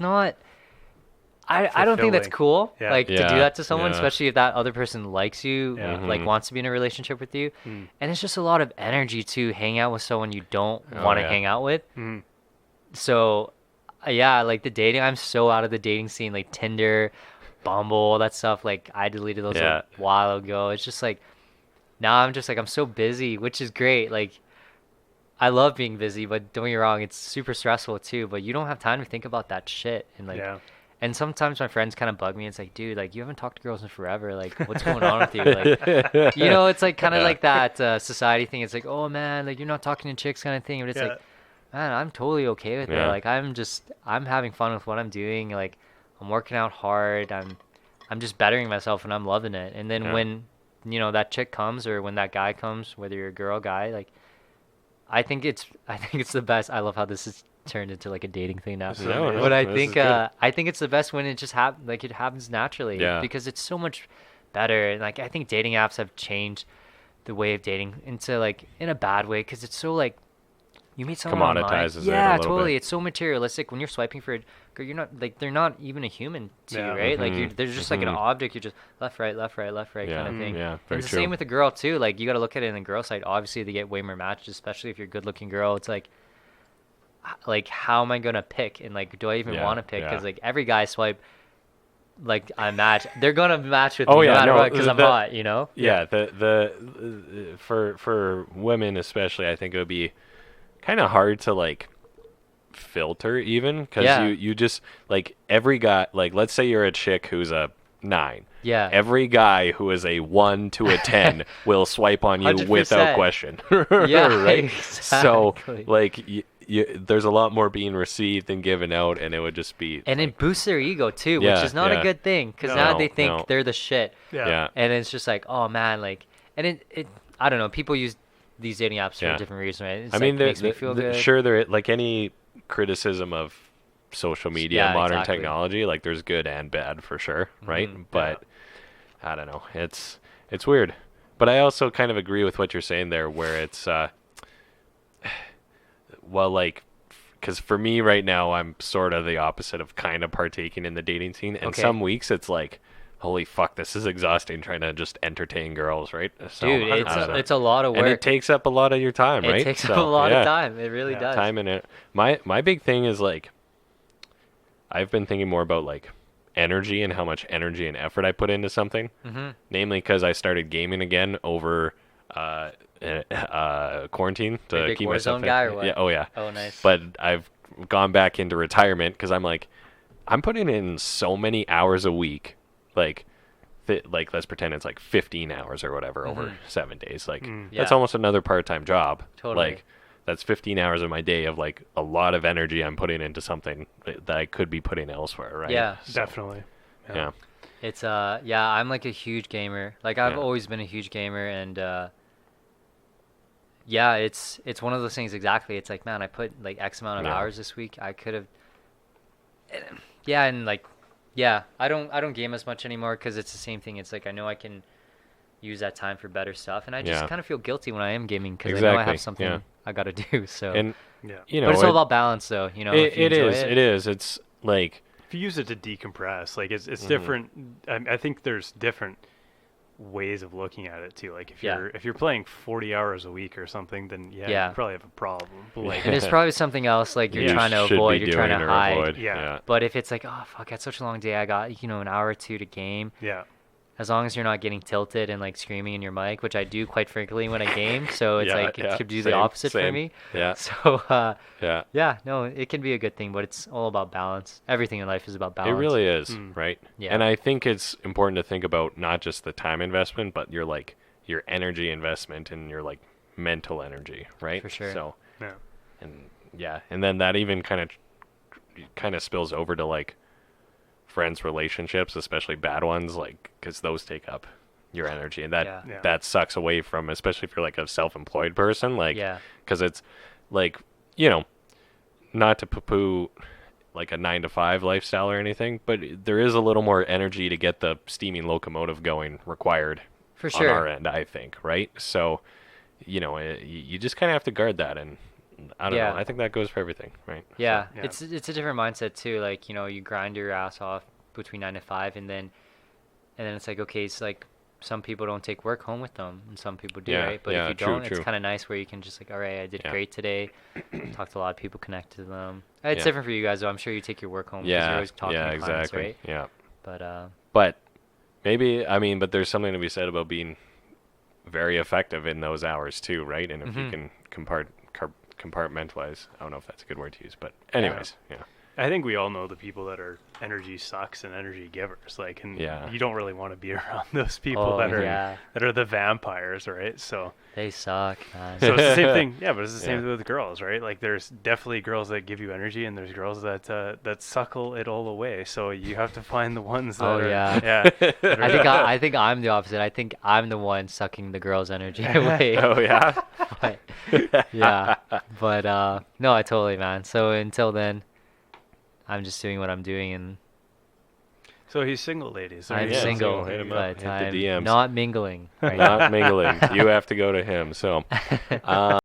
not. I don't think that's fulfilling. cool. Yeah. Like to do Yeah, that to someone, yeah. especially if that other person likes you, Yeah. like wants to be in a relationship with you. Mm. And it's just a lot of energy to hang out with someone you don't Oh, want to yeah. hang out with. Mm. So, yeah, like the dating, I'm so out of the dating scene, like Tinder, Bumble, all that stuff. Like I deleted those Yeah. a while ago. It's just like now I'm just like I'm so busy, which is great. Like I love being busy, but don't get me wrong, it's super stressful too. But you don't have time to think about that shit. And like, Yeah. and sometimes my friends kind of bug me. It's like, dude, like you haven't talked to girls in forever. Like, what's going on with you? Like, you know, it's like kind of Yeah. like that society thing. It's like, oh man, like you're not talking to chicks kind of thing. But it's Yeah. like, man, I'm totally okay with it. Yeah. Like, I'm having fun with what I'm doing. Like, I'm working out hard. I'm just bettering myself and I'm loving it. And then Yeah. when, that chick comes or when that guy comes, whether you're a girl, guy, like, I think it's the best. I love how this is turned into like a dating thing now. No, no, But this is good. I think it's the best when it just like it happens naturally. Yeah. Because it's so much better. And like I think dating apps have changed the way of dating into like in a bad way because it's so like you meet someone online. Commoditizes it a Yeah, little totally. bit. It's so materialistic when you're swiping for a girl. You're not like they're not even a human to you, Yeah. right? Like Mhm. they're just like an Mhm. object. You're just left, right, left, right, left, right Yeah. kind of thing. Yeah. And Very it's the true. same with a girl too. Like you got to look at it in the girl side. Obviously, they get way more matches, especially if you're a good-looking girl. It's like how am I gonna pick? And like, do I even Yeah, want to pick? yeah. Because like every guy swipe, like I match, they're gonna match with Oh, me yeah, no matter no, what because I'm the- hot, you know? Yeah, the for women especially, I think it would be kind of hard to like filter even because Yeah. you just like every guy, like let's say you're a chick who's a 9. Yeah. Every guy who is a 1 to a 10 will swipe on you 100%. without question. Yeah, right? So exactly. like there's a lot more being received than given out, and it would just be And it boosts their ego too, Yeah, which is not yeah. a good thing because No. now No, they think no. they're the shit. Yeah. yeah. And it's just like, oh man, like, and it I don't know. People use these dating apps for Yeah. a different reason, right? It's I like, mean, makes me feel good. sure, there like any criticism of social media, Yeah, modern exactly. technology, like there's good and bad for sure, right? Mhm, But I don't know, it's weird. But I also kind of agree with what you're saying there, where it's well, like, because for me right now, I'm sort of the opposite of kind of partaking in the dating scene, and Okay. some weeks it's like, holy fuck, this is exhausting trying to just entertain girls, right? So, Dude, I it's don't know. it's a lot of work. And it takes up a lot of your time, It right? takes So, up a lot yeah. of time. It really Yeah. does. Time in it. My big thing is like I've been thinking more about like energy and how much energy and effort I put into something. Mhm. Namely because I started gaming again over quarantine Are you a to big keep myself Warzone guy or what? Yeah, oh yeah. Oh, nice. But I've gone back into retirement because I'm like I'm putting in so many hours a week, like like let's pretend it's like 15 hours or whatever over 7 days. Like Mm. that's Yeah. almost another part-time job. Totally. Like that's 15 hours of my day of like a lot of energy I'm putting into something that I could be putting elsewhere, right? Yeah. So, Definitely. Yeah. It's yeah, I'm like a huge gamer. Like I've Yeah. always been a huge gamer and yeah, it's one of those things exactly. It's like, man, I put like X amount of Yeah. hours this week. I could have yeah, and like yeah, I don't game as much anymore cuz it's the same thing. It's like I know I can use that time for better stuff and I just Yeah. kind of feel guilty when I am gaming cuz I know I Exactly, have something yeah. I got to do. So And Yeah. you know, but it's all it- about balance though, you know. if you it enjoy is. It is. It's like If you use it to decompress, like it's Mhm. different. I think there's different ways of looking at it too. Like Yeah. if you're playing 40 hours a week or something, then Yeah. you probably have a problem. But like And there's probably something else like you're you trying to should be avoid, you're trying doing to or hide. avoid. Yeah. But if it's like, oh fuck, I had such a long day, I got an hour or two to game. yeah, As long as you're not getting tilted and like screaming in your mic, which I do quite frequently when I game, so it's Yeah, like it yeah, could do the same, opposite for same. me. Yeah. So Yeah. yeah, no, it can be a good thing, but it's all about balance. Everything in life is about It balance. really is, Mm. right? Yeah. And I think it's important to think about not just the time investment, but your like your energy investment and your like mental energy, right? For sure. So, yeah, and yeah, and then that even kind of spills over to like friends relationships, especially bad ones, like because those take up your energy, and that Yeah. Yeah. that sucks away from, especially if you're like a self-employed person, like Yeah. because it's like, you know, not to poo-poo like a 9 to 5 lifestyle or anything, but there is a little more energy to get the steaming locomotive going required For on our sure. end, I think, right? So, you know, you just kind of have to guard that, and I don't Yeah. know. I think that goes for everything, right? Yeah, yeah. it's a different mindset too. Like, you grind your ass off between 9 to 5, and then it's like, okay, it's like some people don't take work home with them, and some people do, Yeah, right? But if yeah, you true, don't, it's true. kind of nice where you can just like, all right, I did Yeah. great today. Talked to a lot of people, connect to them. It's Yeah. different for you guys, though. I'm sure you take your work home because you're Yeah, always talking yeah, to clients, exactly. right? Yeah. But But maybe, I mean, but there's something to be said about being very effective in those hours too, right? And if you Mhm. can compartmentalize, I don't know if that's a good word to use, but anyways, yeah. I think we all know the people that are energy sucks and energy givers. Like, and Yeah. you don't really want to be around those people oh that are yeah, the vampires, right? So, they suck, man. so it's the same thing. Yeah, but it's the same Yeah. with girls, right? Like, there's definitely girls that give you energy, and there's girls that suckle it all away. So you have to find the ones that Oh, are, yeah. that are- I think I'm the opposite. I think I'm the one sucking the girls' energy away. Oh yeah. But, yeah, but no, I totally, man. So until then, I'm just doing what I'm doing, and So he's single, ladies. There I'm you Yeah, go. single, single, hit him up, but hit the I'm DMs. not mingling right now. Not mingling. You have to go to him. So,